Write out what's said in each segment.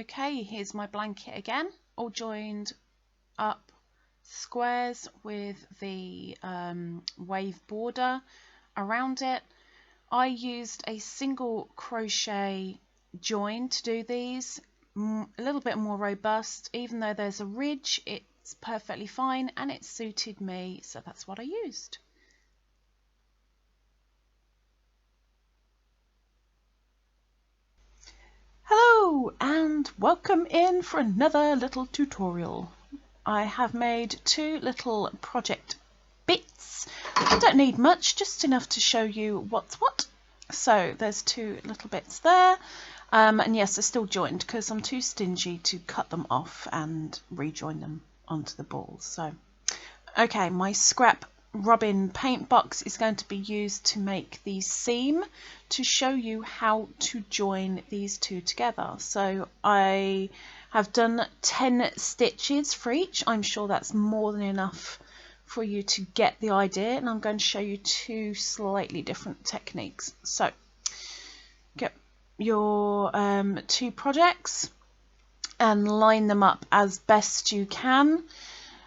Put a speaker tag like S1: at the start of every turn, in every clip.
S1: Okay, here's my blanket again, all joined up squares with the wave border around it. I used a single crochet join to do these, a little bit more robust. Even though there's a ridge, it's perfectly fine and it suited me, so that's what I used. Hello and welcome in for another little tutorial. I have made two little project bits. I don't need much, just enough to show you what's what. So there's two little bits there, and yes, they're still joined because I'm too stingy to cut them off and rejoin them onto the balls. So okay, my scrap Robin paint box is going to be used to make the seam to show you how to join these two together. So I have done 10 stitches for each. I'm sure that's more than enough for you to get the idea, and I'm going to show you two slightly different techniques. So get your two projects and line them up as best you can.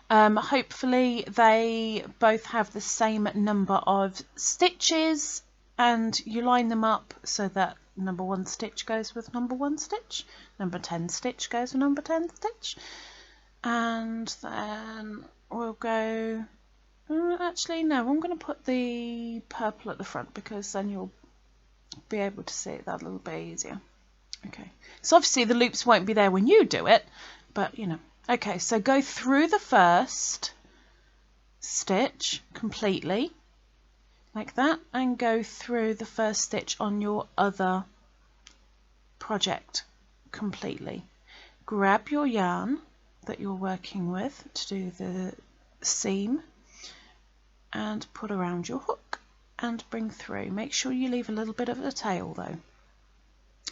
S1: Hopefully they both have the same number of stitches, and you line them up so that number 1 stitch goes with number 1 stitch, number 10 stitch goes with number 10 stitch, and then we'll go, actually no, I'm going to put the purple at the front because then you'll be able to see it that a little bit easier. Okay, so obviously the loops won't be there when you do it, but you know. Okay, so go through the first stitch completely, like that, and go through the first stitch on your other project completely. Grab your yarn that you're working with to do the seam and put around your hook and bring through. Make sure you leave a little bit of a tail though.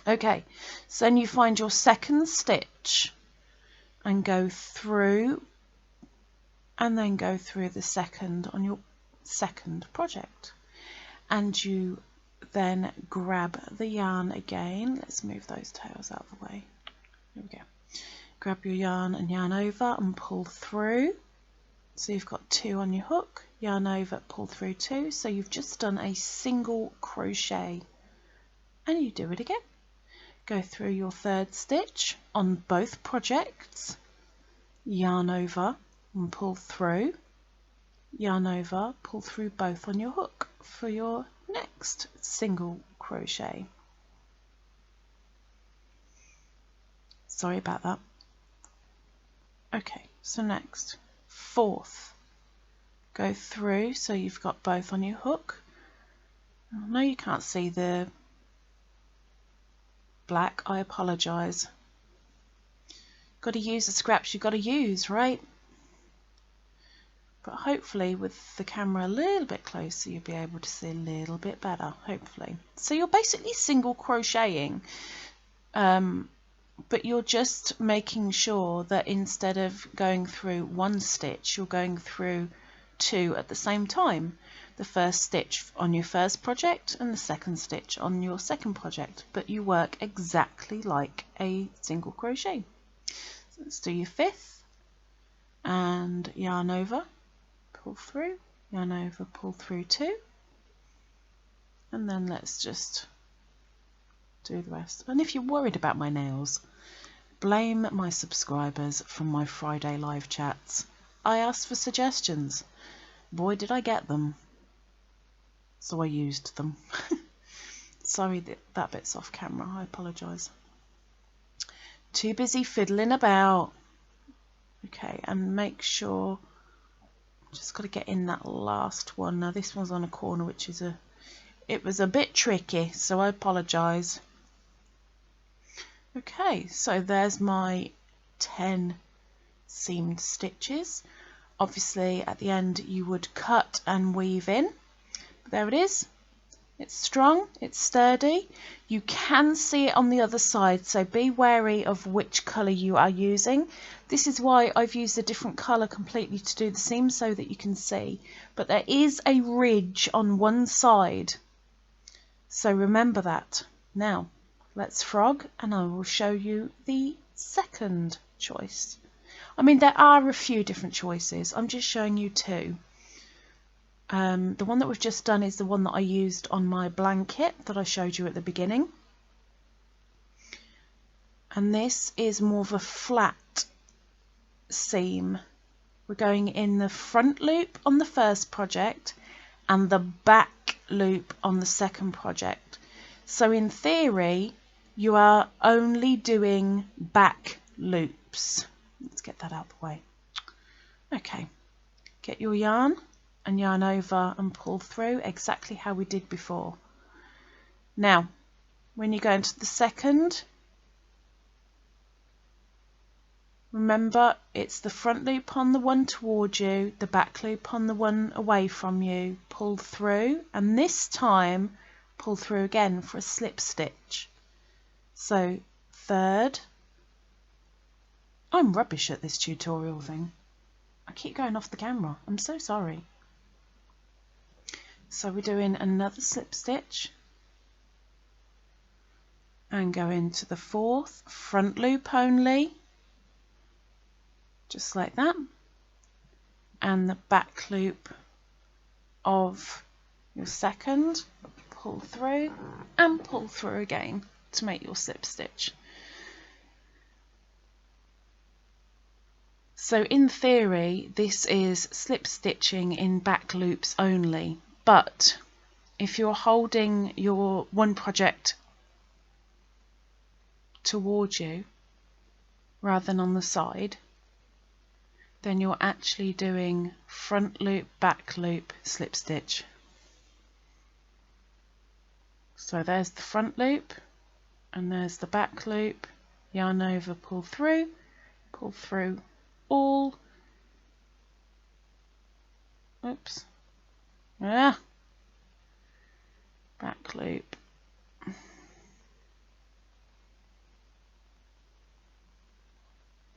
S1: Okay, so then you find your second stitch and go through, and then go through the second on your second project, and you then grab the yarn again. Let's move those tails out of the way. There we go. Grab your yarn and yarn over and pull through, so you've got 2 on your hook, yarn over, pull through 2, so you've just done a single crochet, and you do it again. Go through your third stitch on both projects, yarn over and pull through, yarn over, pull through both on your hook for your next single crochet. Sorry about that. Okay, so next, fourth, go through so you've got both on your hook. I know you can't see the black, I apologise. Got to use the scraps you've got to use, right? But hopefully with the camera a little bit closer you'll be able to see a little bit better, hopefully. So you're basically single crocheting, but you're just making sure that instead of going through 1 stitch, you're going through 2 at the same time. The first stitch on your first project and the second stitch on your second project, but you work exactly like a single crochet. So let's do your 5th, and yarn over, pull through, yarn over, pull through 2, and then let's just do the rest. And if you're worried about my nails, blame my subscribers from my Friday live chats. I asked for suggestions. Boy, did I get them. So I used them. Sorry that bit's off camera, I apologise. Too busy fiddling about. Okay, and make sure, just got to get in that last one. Now this one's on a corner, which is it was a bit tricky, so I apologise. Okay, so there's my 10 seamed stitches. Obviously at the end you would cut and weave in. There it is. It's strong, it's sturdy. You can see it on the other side, so be wary of which colour you are using. This is why I've used a different colour completely to do the seam, so that you can see. But there is a ridge on one side, so remember that. Now let's frog and I will show you the second choice. I mean, there are a few different choices. I'm just showing you two. The one that we've just done is the one that I used on my blanket that I showed you at the beginning. And this is more of a flat seam. We're going in the front loop on the first project and the back loop on the second project. So in theory, you are only doing back loops. Let's get that out of the way. Okay, get your yarn and yarn over and pull through exactly how we did before. Now, when you go into the second, remember it's the front loop on the one towards you, the back loop on the one away from you, pull through, and this time pull through again for a slip stitch. So third, I'm rubbish at this tutorial thing. I keep going off the camera, I'm so sorry. So we're doing another slip stitch and go into the fourth, front loop only, just like that, and the back loop of your second, pull through and pull through again to make your slip stitch. So in theory this is slip stitching in back loops only, but if you're holding your one project towards you rather than on the side, then you're actually doing front loop, back loop, slip stitch. So there's the front loop and there's the back loop, yarn over, pull through all, oops, back loop,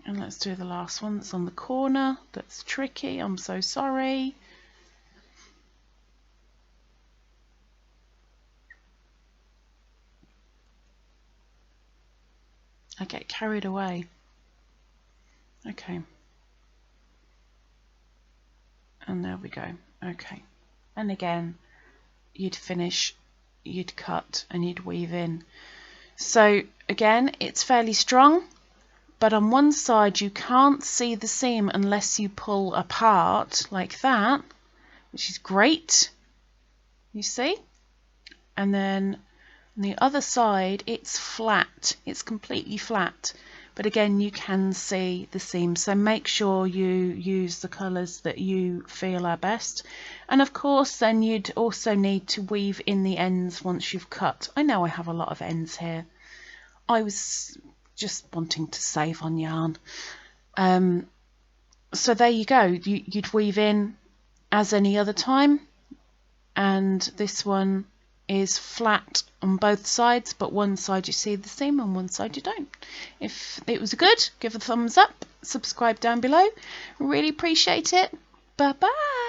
S1: and let's do the last one that's on the corner. That's tricky, I'm so sorry. I get carried away. Okay. And there we go. Okay. And again, you'd finish, you'd cut, and you'd weave in. So again, it's fairly strong, but on one side you can't see the seam unless you pull apart like that, which is great, you see. And then on the other side it's flat, it's completely flat, but again you can see the seam, so make sure you use the colours that you feel are best. And of course then you'd also need to weave in the ends once you've cut. I know I have a lot of ends here, I was just wanting to save on yarn. So there you go, you'd weave in as any other time, and this one is flat on both sides, but one side you see the seam and one side you don't. If it was good, give a thumbs up, subscribe down below, really appreciate it. Bye bye.